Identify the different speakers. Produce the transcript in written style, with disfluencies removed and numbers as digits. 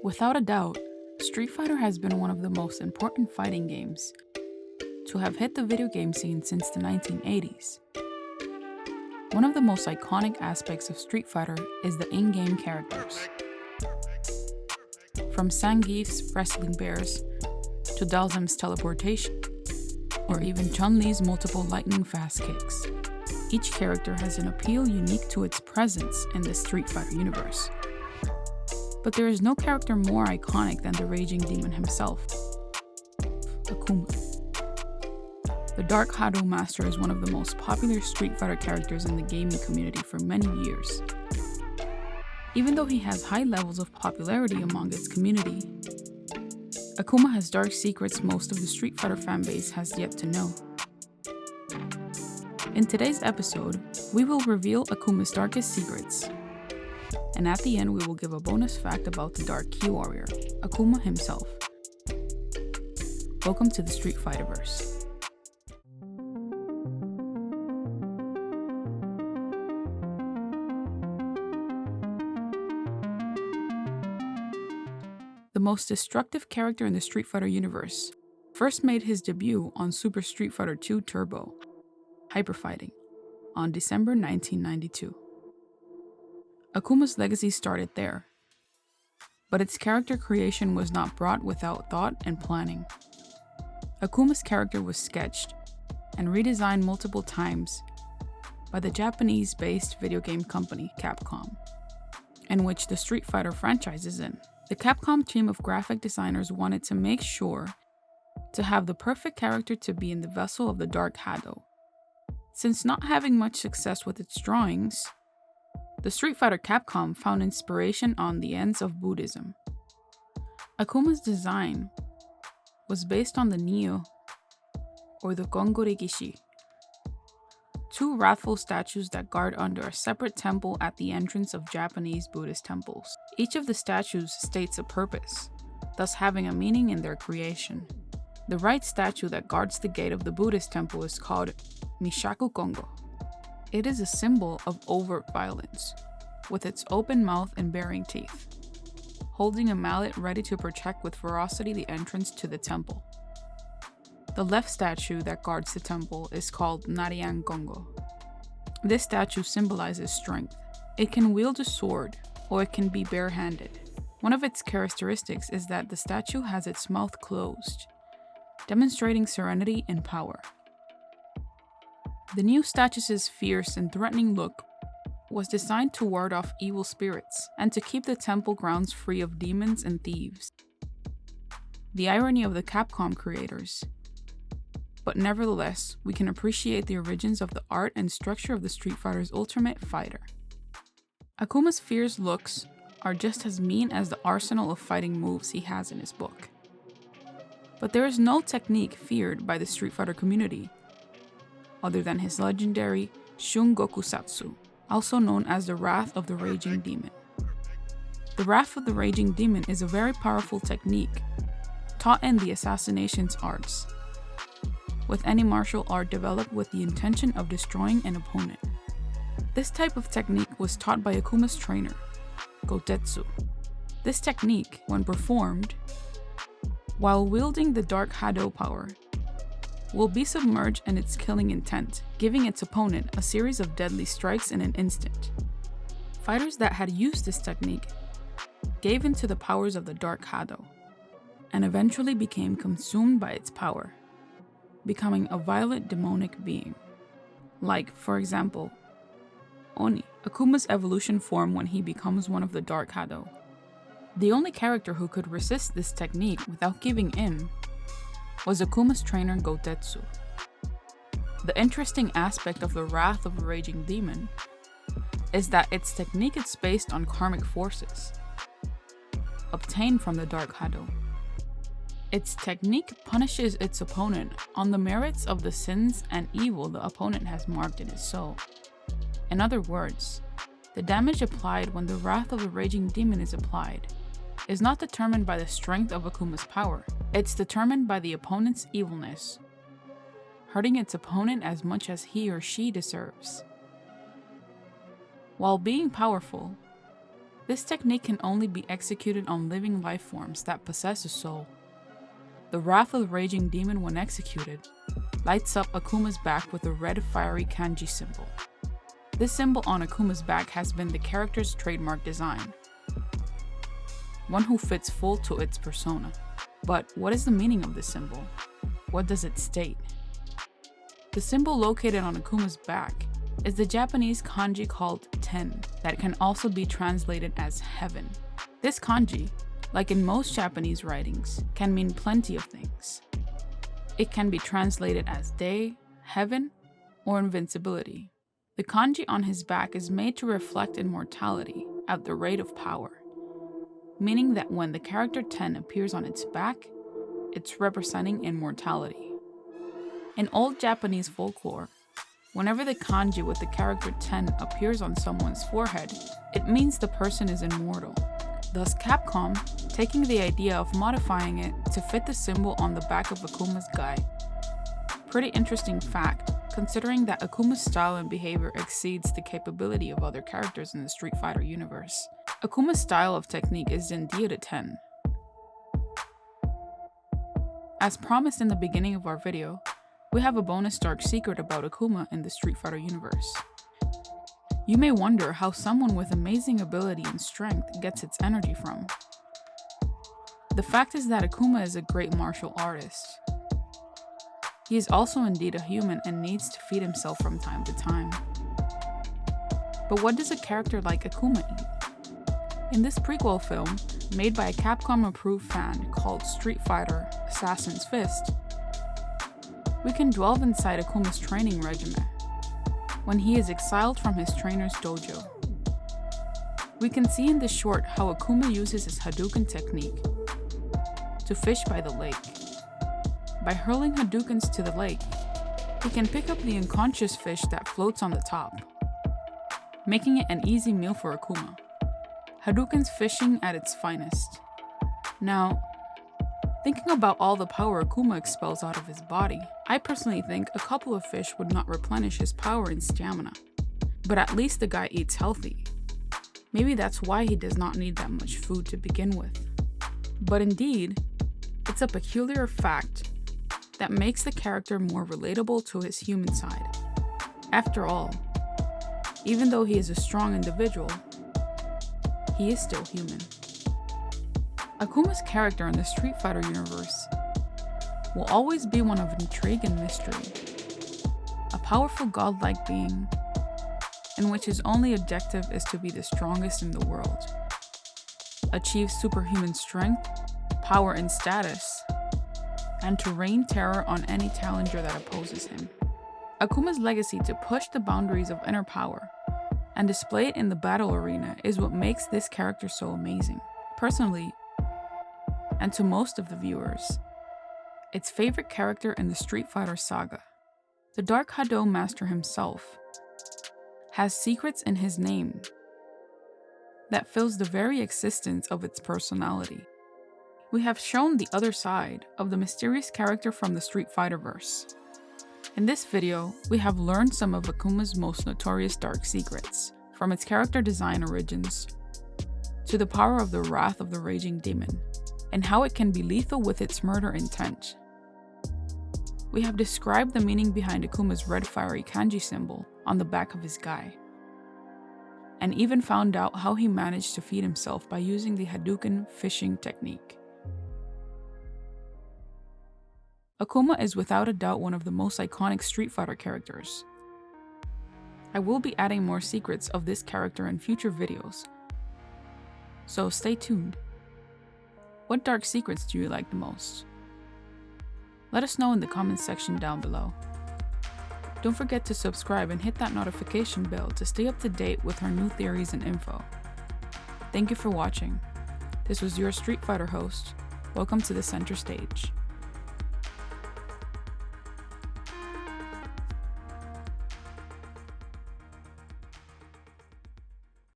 Speaker 1: Without a doubt, Street Fighter has been one of the most important fighting games to have hit the video game scene since the 1980s. One of the most iconic aspects of Street Fighter is the in-game characters. From Zangief's wrestling bears to Dalsim's teleportation, or even Chun-Li's multiple lightning-fast kicks. Each character has an appeal unique to its presence in the Street Fighter universe. But there is no character more iconic than the Raging Demon himself, Akuma. The Dark Hado Master is one of the most popular Street Fighter characters in the gaming community for many years. Even though he has high levels of popularity among its community, Akuma has dark secrets most of the Street Fighter fanbase has yet to know. In today's episode, we will reveal Akuma's darkest secrets, and at the end we will give a bonus fact about the Dark Key Warrior, Akuma himself. Welcome to the Street Fighterverse. The most destructive character in the Street Fighter universe first made his debut on Super Street Fighter II Turbo, Hyper Fighting, on December 1992. Akuma's legacy started there, but its character creation was not brought without thought and planning. Akuma's character was sketched and redesigned multiple times by the Japanese-based video game company Capcom, in which the Street Fighter franchise is in. The Capcom team of graphic designers wanted to make sure to have the perfect character to be in the vessel of the Dark Hado. Since not having much success with its drawings, the Street Fighter Capcom found inspiration on the ends of Buddhism. Akuma's design was based on the Nio, or the Gongori Gishi, two wrathful statues that guard under a separate temple at the entrance of Japanese Buddhist temples. Each of the statues states a purpose, thus having a meaning in their creation. The right statue that guards the gate of the Buddhist temple is called Mishaku Kongo. It is a symbol of overt violence, with its open mouth and baring teeth, holding a mallet ready to protect with ferocity the entrance to the temple. The left statue that guards the temple is called Narian Kongo. This statue symbolizes strength. It can wield a sword, or it can be barehanded. One of its characteristics is that the statue has its mouth closed, demonstrating serenity and power. The new statue's fierce and threatening look was designed to ward off evil spirits and to keep the temple grounds free of demons and thieves. The irony of the Capcom creators. But nevertheless, we can appreciate the origins of the art and structure of the Street Fighter's Ultimate Fighter. Akuma's fierce looks are just as mean as the arsenal of fighting moves he has in his book. But there is no technique feared by the Street Fighter community, other than his legendary Shungokusatsu, also known as the Wrath of the Raging Demon. The Wrath of the Raging Demon is a very powerful technique taught in the assassination's arts, with any martial art developed with the intention of destroying an opponent. This type of technique was taught by Akuma's trainer, Gotetsu. This technique, when performed, while wielding the Dark Hado power, will be submerged in its killing intent, giving its opponent a series of deadly strikes in an instant. Fighters that had used this technique gave in to the powers of the Dark Hado, and eventually became consumed by its power, becoming a violent demonic being. Like, for example, Oni, Akuma's evolution form when he becomes one of the Dark Hado. The only character who could resist this technique without giving in was Akuma's trainer Gotetsu. The interesting aspect of the Wrath of the Raging Demon is that its technique is based on karmic forces obtained from the Dark Hado. Its technique punishes its opponent on the merits of the sins and evil the opponent has marked in his soul. In other words, the damage applied when the Wrath of the Raging Demon is applied is not determined by the strength of Akuma's power. It's determined by the opponent's evilness, hurting its opponent as much as he or she deserves. While being powerful, This technique can only be executed on living life forms that possess a soul. The Wrath of the Raging Demon, when executed, lights up Akuma's back with a red fiery Kanji symbol. This symbol on Akuma's back has been the character's trademark design, one who fits full to its persona. But what is the meaning of this symbol? What does it state? The symbol located on Akuma's back is the Japanese kanji called ten, that can also be translated as heaven. This kanji, like in most Japanese writings, can mean plenty of things. It can be translated as day, heaven, or invincibility. The kanji on his back is made to reflect immortality at the rate of power, meaning that when the character 10 appears on its back, it's representing immortality. In old Japanese folklore, whenever the kanji with the character 10 appears on someone's forehead, it means the person is immortal. Thus Capcom, taking the idea of modifying it to fit the symbol on the back of Akuma's guy. Pretty interesting fact, considering that Akuma's style and behavior exceeds the capability of other characters in the Street Fighter universe. Akuma's style of technique is indeed a 10. As promised in the beginning of our video, we have a bonus dark secret about Akuma in the Street Fighter universe. You may wonder how someone with amazing ability and strength gets its energy from. The fact is that Akuma is a great martial artist. He is also indeed a human and needs to feed himself from time to time. But what does a character like Akuma eat? In this prequel film, made by a Capcom-approved fan called Street Fighter Assassin's Fist, we can delve inside Akuma's training regimen when he is exiled from his trainer's dojo. We can see in this short how Akuma uses his Hadouken technique to fish by the lake. By hurling Hadoukens to the lake, he can pick up the unconscious fish that floats on the top, making it an easy meal for Akuma. Hadouken's fishing at its finest. Now, thinking about all the power Akuma expels out of his body, I personally think a couple of fish would not replenish his power and stamina. But at least the guy eats healthy. Maybe that's why he does not need that much food to begin with. But indeed, it's a peculiar fact that makes the character more relatable to his human side. After all, even though he is a strong individual, he is still human. Akuma's character in the Street Fighter universe will always be one of intrigue and mystery. A powerful godlike being in which his only objective is to be the strongest in the world, achieve superhuman strength, power and status, and to rain terror on any challenger that opposes him. Akuma's legacy to push the boundaries of inner power and display it in the battle arena is what makes this character so amazing. Personally, and to most of the viewers, its favorite character in the Street Fighter saga. The Dark Hado Master himself has secrets in his name that fills the very existence of its personality. We have shown the other side of the mysterious character from the Street Fighter verse. In this video, we have learned some of Akuma's most notorious dark secrets, from its character design origins to the power of the Wrath of the Raging Demon, and how it can be lethal with its murder intent. We have described the meaning behind Akuma's red fiery Kanji symbol on the back of his guy, and even found out how he managed to feed himself by using the Hadouken fishing technique. Akuma is without a doubt one of the most iconic Street Fighter characters. I will be adding more secrets of this character in future videos, so stay tuned. What dark secrets do you like the most? Let us know in the comments section down below. Don't forget to subscribe and hit that notification bell to stay up to date with our new theories and info. Thank you for watching. This was your Street Fighter host. Welcome to the center stage.